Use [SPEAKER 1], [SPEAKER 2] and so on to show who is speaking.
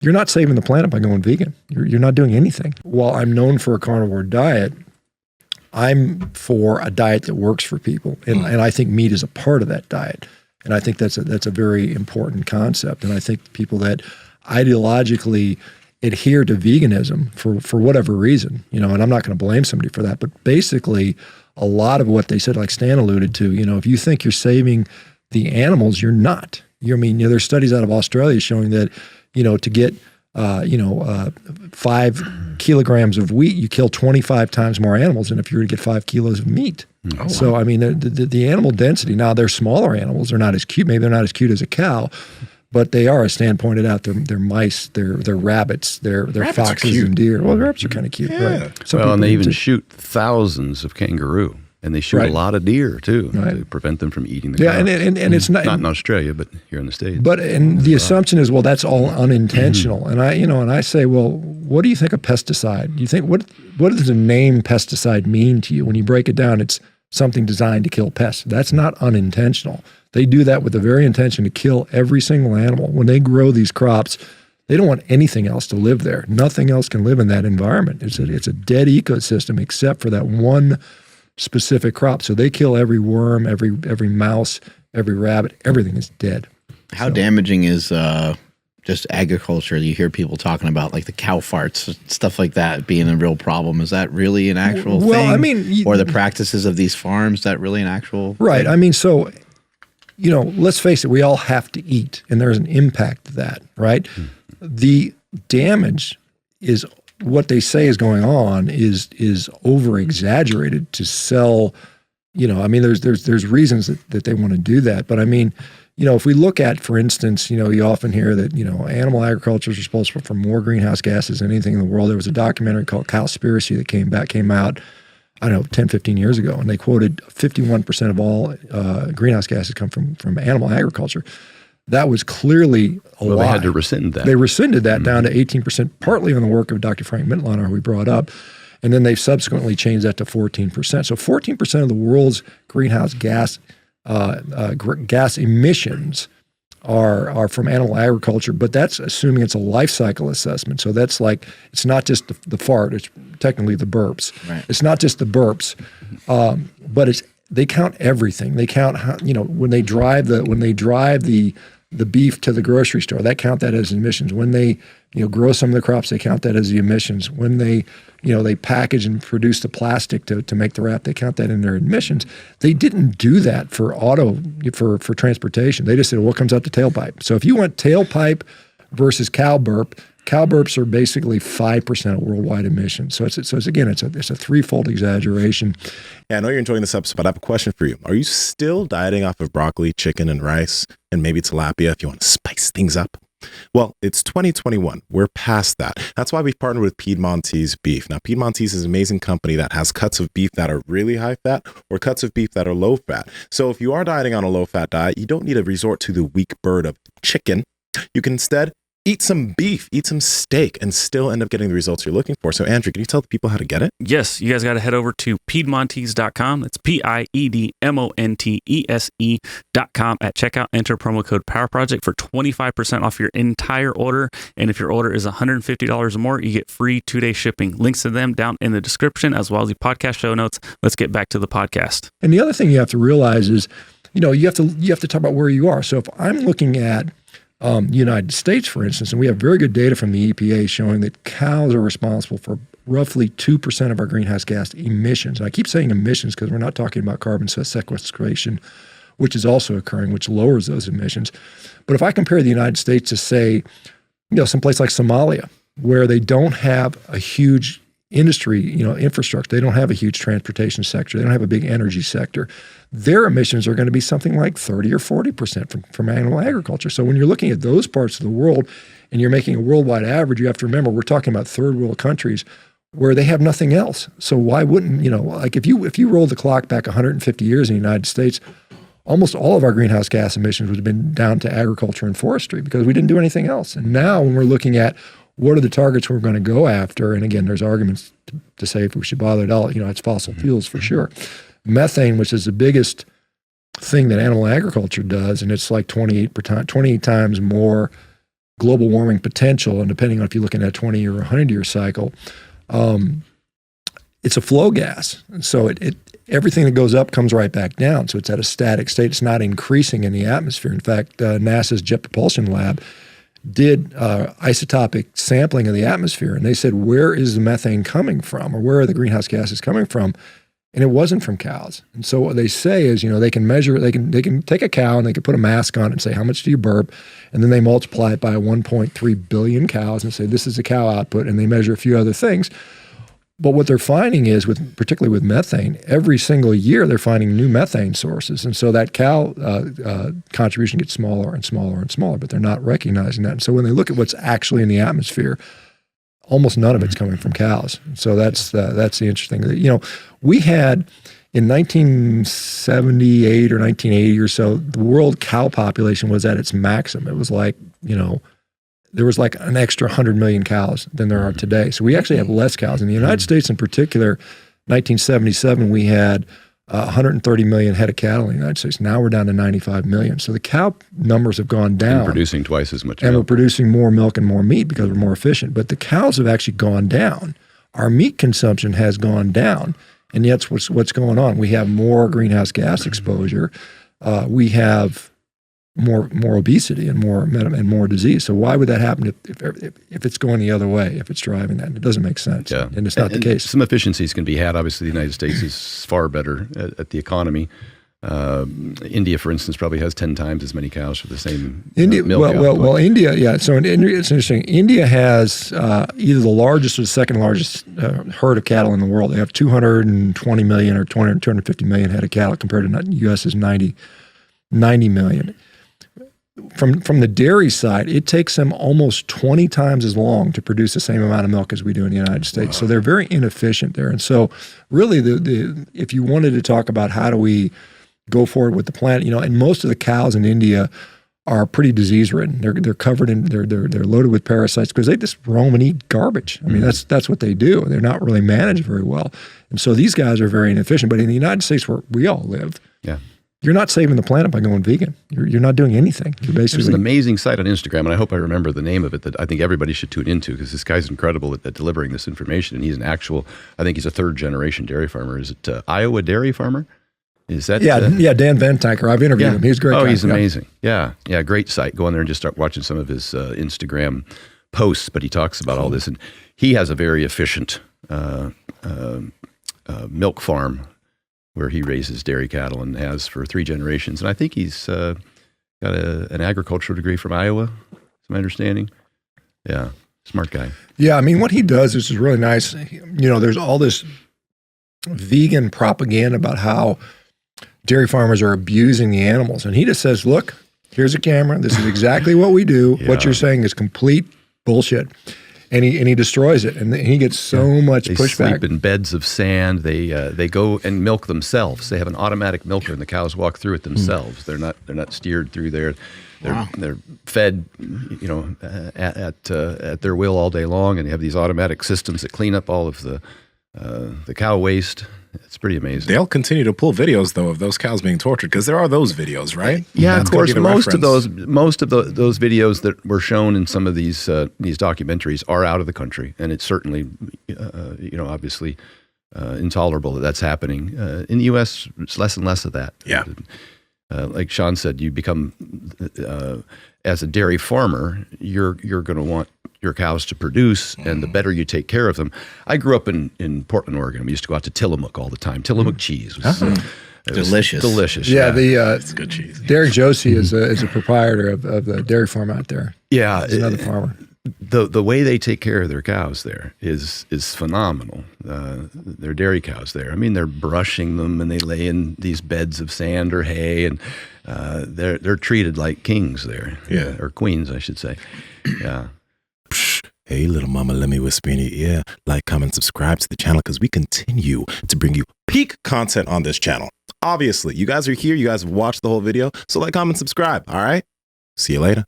[SPEAKER 1] you're not saving the planet by going vegan. You're not doing anything. While I'm known for a carnivore diet, I'm for a diet that works for people. And I think meat is a part of that diet. And I think that's a very important concept. And I think people that ideologically adhere to veganism for whatever reason, and I'm not going to blame somebody for that, but basically a lot of what they said, like Stan alluded to, if you think you're saving the animals, you're not. There's studies out of Australia showing that, to get 5 kilograms of wheat, you kill 25 times more animals than if you were to get 5 kilos of meat. Oh, so, wow. The animal density, now they're smaller animals, they're not as cute, maybe they're not as cute as a cow, but they are, as Stan pointed out, they're mice, they're rabbits, they're foxes and deer. Well, the rabbits are kind of cute, right?
[SPEAKER 2] And they even shoot thousands of kangaroo. And they shoot a lot of deer too to prevent them from eating the crops.
[SPEAKER 1] And it's not
[SPEAKER 2] in Australia, but here in the States.
[SPEAKER 1] But the assumption is, well, that's all unintentional. And I say, well, what do you think of pesticide? Do you think what does the name pesticide mean to you? When you break it down, it's something designed to kill pests. That's not unintentional. They do that with the very intention to kill every single animal. When they grow these crops, they don't want anything else to live there. Nothing else can live in that environment. It's a dead ecosystem except for that one specific crop. So they kill every worm, every mouse, every rabbit. Everything is dead.
[SPEAKER 3] How damaging is just agriculture? You hear people talking about like the cow farts, stuff like that being a real problem. Is that really an actual thing? Or the practices of these farms, is that really an actual
[SPEAKER 1] right
[SPEAKER 3] thing?
[SPEAKER 1] So let's face it, we all have to eat, and there's an impact to that, right? The damage is what they say is going on is over exaggerated to sell. There's reasons that they want to do that, but if we look at, for instance, you often hear that animal agriculture is responsible for more greenhouse gases than anything in the world. There was a documentary called Cowspiracy that came out, I don't know, 10, 15 years ago, and they quoted 51% of all greenhouse gases come from animal agriculture. That was clearly a lie.
[SPEAKER 2] They had to rescind that.
[SPEAKER 1] They rescinded that down to 18%, partly on the work of Dr. Frank Mitloehner, who we brought up. And then they've subsequently changed that to 14%. So 14% of the world's greenhouse gas emissions are from animal agriculture, but that's assuming it's a life cycle assessment. So that's like, it's not just the fart, it's technically the burps. Right. It's not just the burps, but they count everything. They count when they drive the beef to the grocery store, they count that as emissions. When they grow some of the crops, they count that as the emissions. When they package and produce the plastic to make the wrap, they count that in their emissions. They didn't do that for for transportation. They just said, what comes out the tailpipe? So if you went tailpipe versus cow burps are basically 5% of worldwide emissions. So it's a threefold exaggeration.
[SPEAKER 4] Yeah, I know you're enjoying this episode, but I have a question for you. Are you still dieting off of broccoli, chicken, and rice, and maybe tilapia if you want to spice things up? Well, it's 2021. We're past that. That's why we've partnered with Piedmontese Beef. Now, Piedmontese is an amazing company that has cuts of beef that are really high fat or cuts of beef that are low fat. So if you are dieting on a low fat diet, you don't need to resort to the weak bird of chicken. You can instead eat some beef, eat some steak, and still end up getting the results you're looking for. So, Andrew, can you tell the people how to get it?
[SPEAKER 5] Yes, you guys got to head over to Piedmontese.com. That's Piedmontese.com. At checkout, enter promo code PowerProject for 25% off your entire order. And if your order is $150 or more, you get free 2-day shipping. Links to them down in the description, as well as the podcast show notes. Let's get back to the podcast.
[SPEAKER 1] And the other thing you have to realize is, you have to talk about where you are. So if I'm looking at United States, for instance, and we have very good data from the EPA showing that cows are responsible for roughly 2% of our greenhouse gas emissions. And I keep saying emissions because we're not talking about carbon sequestration, which is also occurring, which lowers those emissions. But if I compare the United States to, say, someplace like Somalia, where they don't have a huge industry, infrastructure, they don't have a huge transportation sector, they don't have a big energy sector, their emissions are going to be something like 30 or 40% from animal agriculture. So when you're looking at those parts of the world and you're making a worldwide average, you have to remember we're talking about third world countries where they have nothing else. So why wouldn't, like if you roll the clock back 150 years in the United States, almost all of our greenhouse gas emissions would have been down to agriculture and forestry because we didn't do anything else. And now when we're looking at what are the targets we're going to go after, and again, there's arguments to say if we should bother at all, it's fossil fuels for sure. Methane, which is the biggest thing that animal agriculture does, and it's like 28 times more global warming potential, and depending on if you're looking at a 20 or 100-year cycle, it's a flow gas. And so everything that goes up comes right back down. So it's at a static state. It's not increasing in the atmosphere. In fact, NASA's Jet Propulsion Lab did isotopic sampling of the atmosphere, and they said, where is the methane coming from, or where are the greenhouse gases coming from? And it wasn't from cows. And so what they say is, they can measure, they can take a cow and they can put a mask on it and say, how much do you burp? And then they multiply it by 1.3 billion cows and say, this is the cow output, and they measure a few other things. But what they're finding is, particularly with methane, every single year they're finding new methane sources. And so that cow contribution gets smaller and smaller and smaller, but they're not recognizing that. And so when they look at what's actually in the atmosphere, almost none of it's coming from cows. So that's the interesting thing. We had in 1978 or 1980 or so, the world cow population was at its maximum. It was like, there was like an extra 100 million cows than there are today. So we actually have less cows. In the United States in particular, 1977, we had 130 million head of cattle in the United States. Now we're down to 95 million. So the cow numbers have gone down.
[SPEAKER 2] And producing twice as much
[SPEAKER 1] and
[SPEAKER 2] milk.
[SPEAKER 1] We're producing more milk and more meat because we're more efficient. But the cows have actually gone down. Our meat consumption has gone down. And yet what's going on. We have more greenhouse gas exposure. We have more obesity and more disease. So why would that happen if it's going the other way, if it's driving that? It doesn't make sense.
[SPEAKER 2] Yeah.
[SPEAKER 1] And it's not the case.
[SPEAKER 2] Some efficiencies can be had. Obviously, the United States is far better at the economy. India, for instance, probably has 10 times as many cows for the same milk output.
[SPEAKER 1] Well, India, yeah. So in India, it's interesting. India has either the largest or the second largest herd of cattle in the world. They have 220 million or 250 million head of cattle compared to the U.S. is 90 million. From the dairy side, it takes them almost 20 times as long to produce the same amount of milk as we do in the United States. Wow. So they're very inefficient there. And so really, if you wanted to talk about how do we go forward with the planet, and most of the cows in India are pretty disease-ridden. They're covered in, they're loaded with parasites because they just roam and eat garbage. I mean, that's what they do. They're not really managed very well. And so these guys are very inefficient. But in the United States where we all live, you're not saving the planet by going vegan. You're not doing anything. You're basically.
[SPEAKER 2] There's an amazing site on Instagram, and I hope I remember the name of it, that I think everybody should tune into, because this guy's incredible at delivering this information. And he's I think he's a third-generation dairy farmer. Is it Iowa Dairy Farmer? Is that?
[SPEAKER 1] Yeah, Dan Van Tyker. I've interviewed him. He's a great guy.
[SPEAKER 2] Oh, he's amazing. Yeah, great site. Go on there and just start watching some of his Instagram posts, but he talks about all this. And he has a very efficient milk farm where he raises dairy cattle and has for 3 generations. And I think he's got an agricultural degree from Iowa, is my understanding. Yeah, smart guy.
[SPEAKER 1] Yeah, I mean, what he does is really nice. There's all this vegan propaganda about how dairy farmers are abusing the animals. And he just says, look, here's a camera. This is exactly what we do. Yeah. What you're saying is complete bullshit. And he destroys it, and he gets so much pushback.
[SPEAKER 2] They sleep in beds of sand. They go and milk themselves. They have an automatic milker, and the cows walk through it themselves. They're not steered through there. They're fed, at their will all day long, and they have these automatic systems that clean up all of the cow waste. It's pretty amazing.
[SPEAKER 4] They'll continue to pull videos though of those cows being tortured, because there are those videos, right?
[SPEAKER 2] Yeah, of course. Most of those videos that were shown in some of these documentaries are out of the country, and it's certainly, obviously intolerable that that's happening. In the U.S., it's less and less of that.
[SPEAKER 4] Yeah.
[SPEAKER 2] Like Shawn said, you become as a dairy farmer, you're going to want your cows to produce, and the better you take care of them. I grew up in Portland, Oregon. We used to go out to Tillamook all the time. Tillamook cheese was
[SPEAKER 3] delicious.
[SPEAKER 2] Delicious.
[SPEAKER 1] Yeah,
[SPEAKER 3] it's good cheese.
[SPEAKER 1] Derek Josie is a proprietor of the dairy farm out there.
[SPEAKER 2] Yeah,
[SPEAKER 1] he's another farmer.
[SPEAKER 2] The way they take care of their cows there is phenomenal. Their dairy cows there. I mean, they're brushing them, and they lay in these beds of sand or hay, and they're treated like kings there.
[SPEAKER 4] Yeah,
[SPEAKER 2] or queens, I should say. Yeah.
[SPEAKER 4] Hey, little mama, let me whisper in your ear. Like, comment, subscribe to the channel, because we continue to bring you peak content on this channel. Obviously, you guys are here. You guys have watched the whole video. So like, comment, subscribe. All right? See you later.